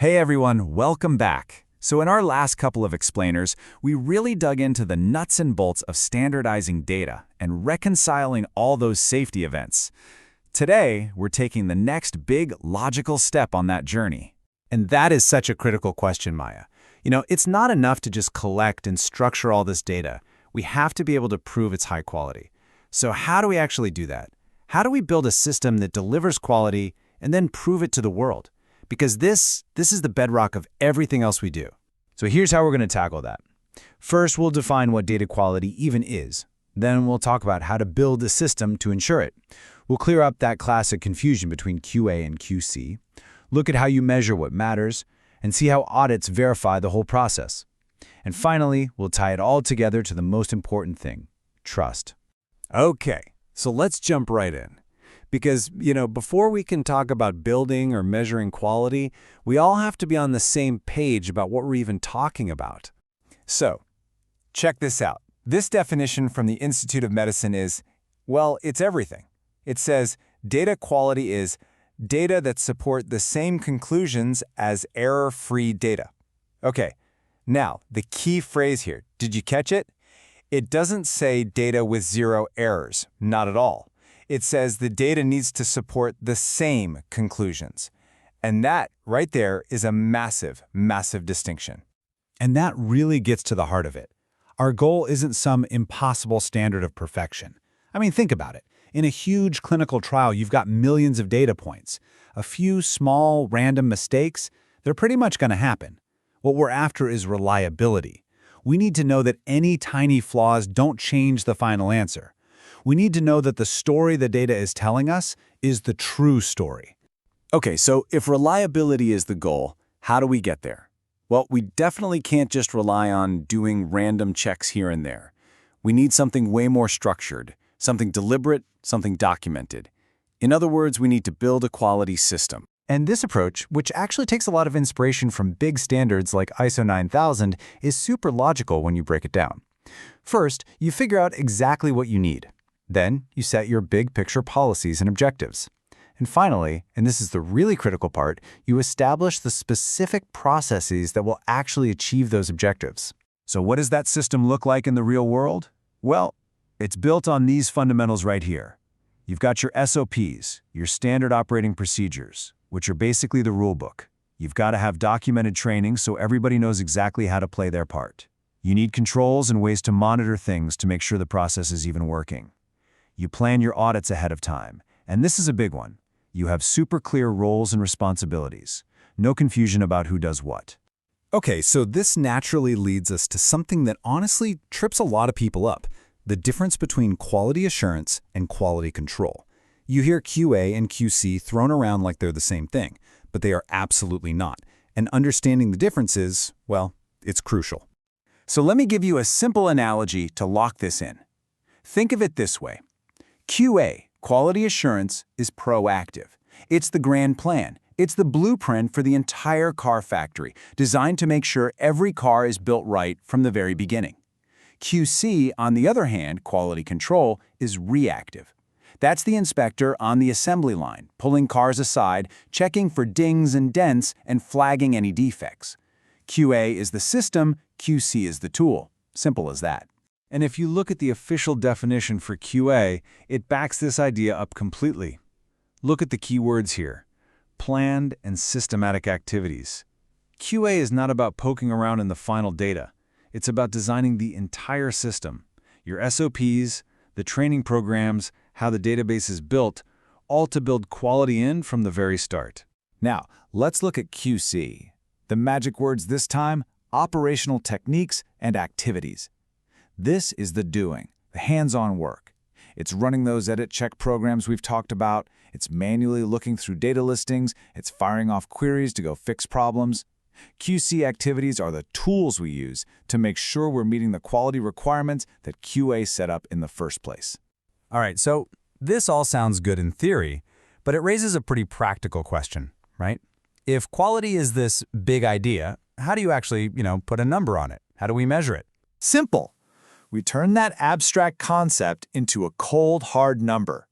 Hey everyone, welcome back. So in our last couple of explainers, we really dug into the nuts and bolts of standardizing data and reconciling all those safety events. Today, we're taking the next big logical step on that journey. And that is such a critical question, Maya. It's not enough to just collect and structure all this data. We have to be able to prove it's high quality. So how do we actually do that? How do we build a system that delivers quality and then prove it to the world? Because this is the bedrock of everything else we do. So here's how we're going to tackle that. First, we'll define what data quality even is. Then we'll talk about how to build a system to ensure it. We'll clear up that classic confusion between QA and QC, look at how you measure what matters, and see how audits verify the whole process. And finally, we'll tie it all together to the most important thing, trust. Okay, so let's jump right in. Because, before we can talk about building or measuring quality, we all have to be on the same page about what we're even talking about. So, check this out. This definition from the Institute of Medicine is, well, it's everything. It says data quality is data that support the same conclusions as error-free data. Okay, now, the key phrase here, did you catch it? It doesn't say data with zero errors, not at all. It says the data needs to support the same conclusions. And that, right there, is a massive, massive distinction. And that really gets to the heart of it. Our goal isn't some impossible standard of perfection. I mean, think about it. In a huge clinical trial, you've got millions of data points. A few small, random mistakes, they're pretty much going to happen. What we're after is reliability. We need to know that any tiny flaws don't change the final answer. We need to know that the story the data is telling us is the true story. Okay, so if reliability is the goal, how do we get there? Well, we definitely can't just rely on doing random checks here and there. We need something way more structured, something deliberate, something documented. In other words, we need to build a quality system. And this approach, which actually takes a lot of inspiration from big standards like ISO 9000, is super logical when you break it down. First, you figure out exactly what you need. Then, you set your big picture policies and objectives. And finally, and this is the really critical part, you establish the specific processes that will actually achieve those objectives. So what does that system look like in the real world? Well, it's built on these fundamentals right here. You've got your SOPs, your standard operating procedures, which are basically the rule book. You've got to have documented training so everybody knows exactly how to play their part. You need controls and ways to monitor things to make sure the process is even working. You plan your audits ahead of time, and this is a big one. You have super clear roles and responsibilities. No confusion about who does what. Okay, so this naturally leads us to something that honestly trips a lot of people up, the difference between quality assurance and quality control. You hear QA and QC thrown around like they're the same thing, but they are absolutely not. And understanding the differences, well, it's crucial. So let me give you a simple analogy to lock this in. Think of it this way. QA, quality assurance, is proactive. It's the grand plan. It's the blueprint for the entire car factory, designed to make sure every car is built right from the very beginning. QC, on the other hand, quality control, is reactive. That's the inspector on the assembly line, pulling cars aside, checking for dings and dents, and flagging any defects. QA is the system, QC is the tool. Simple as that. And if you look at the official definition for QA, it backs this idea up completely. Look at the key words here: planned and systematic activities. QA is not about poking around in the final data. It's about designing the entire system, your SOPs, the training programs, how the database is built, all to build quality in from the very start. Now, let's look at QC. The magic words this time: operational techniques and activities. This is the doing, the hands-on work. It's running those edit check programs we've talked about. It's manually looking through data listings. It's firing off queries to go fix problems. QC activities are the tools we use to make sure we're meeting the quality requirements that QA set up in the first place. All right, so this all sounds good in theory, but it raises a pretty practical question, right? If quality is this big idea, how do you actually, put a number on it? How do we measure it? Simple. We turn that abstract concept into a cold, hard number.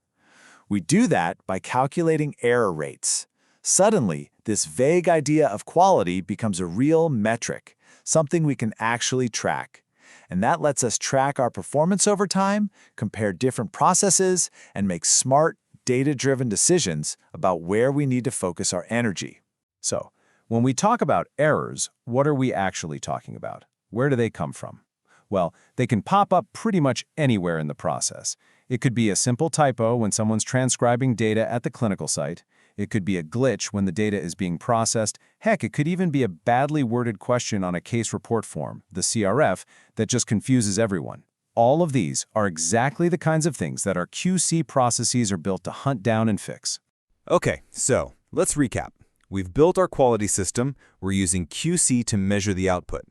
We do that by calculating error rates. Suddenly, the This vague idea of quality becomes a real metric, something we can actually track. And that lets us track our performance over time, compare different processes, and make smart, data-driven decisions about where we need to focus our energy. So, when we talk about errors, what are we actually talking about? Where do they come from? Well, they can pop up pretty much anywhere in the process. It could be a simple typo when someone's transcribing data at the clinical site. It could be a glitch when the data is being processed. Heck, it could even be a badly worded question on a case report form, the CRF, that just confuses everyone. All of these are exactly the kinds of things that our QC processes are built to hunt down and fix. Okay, so let's recap. We've built our quality system. We're using QC to measure the output.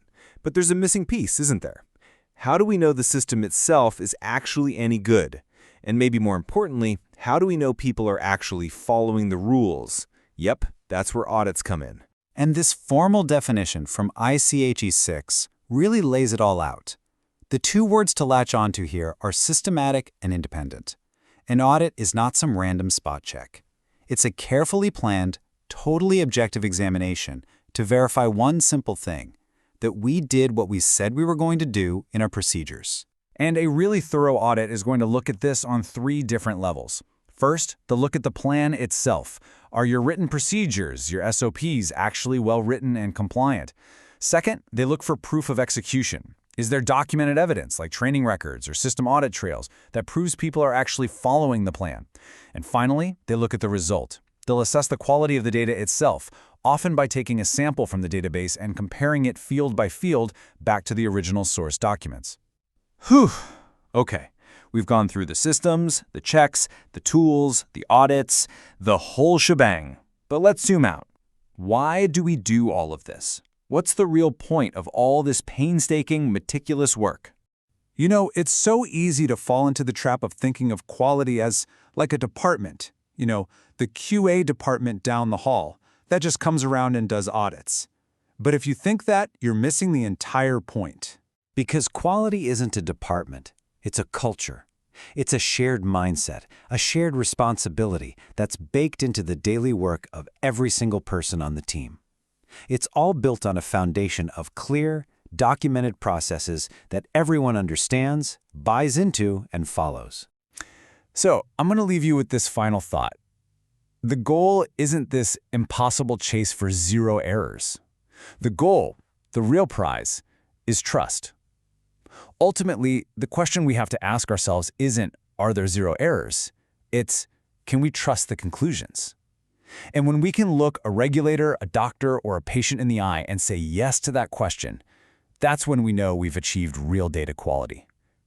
But there's a missing piece, isn't there? How do we know the system itself is actually any good? And maybe more importantly, how do we know people are actually following the rules? Yep, that's where audits come in. And this formal definition from ICHE 6 really lays it all out. The two words to latch onto here are systematic and independent. An audit is not some random spot check. It's a carefully planned, totally objective examination to verify one simple thing, that we did what we said we were going to do in our procedures. And a really thorough audit is going to look at this on 3 different levels. First, they'll look at the plan itself. Are your written procedures, your SOPs, actually well-written and compliant? Second, they look for proof of execution. Is there documented evidence, like training records or system audit trails, that proves people are actually following the plan? And finally, they look at the result. They'll assess the quality of the data itself, often by taking a sample from the database and comparing it field by field back to the original source documents. Whew. Okay, we've gone through the systems, the checks, the tools, the audits, the whole shebang. But let's zoom out. Why do we do all of this? What's the real point of all this painstaking, meticulous work? You know, it's so easy to fall into the trap of thinking of quality as like a department. You know, the QA department down the hall that just comes around and does audits. But if you think that, you're missing the entire point. Because quality isn't a department, it's a culture. It's a shared mindset, a shared responsibility that's baked into the daily work of every single person on the team. It's all built on a foundation of clear, documented processes that everyone understands, buys into, and follows. So, I'm going to leave you with this final thought. The goal isn't this impossible chase for 0 errors. The goal, the real prize, is trust. Ultimately, the question we have to ask ourselves isn't, are there 0 errors? It's, can we trust the conclusions? And when we can look a regulator, a doctor, or a patient in the eye and say yes to that question, that's when we know we've achieved real data quality.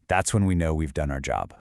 That's when we know we've done our job.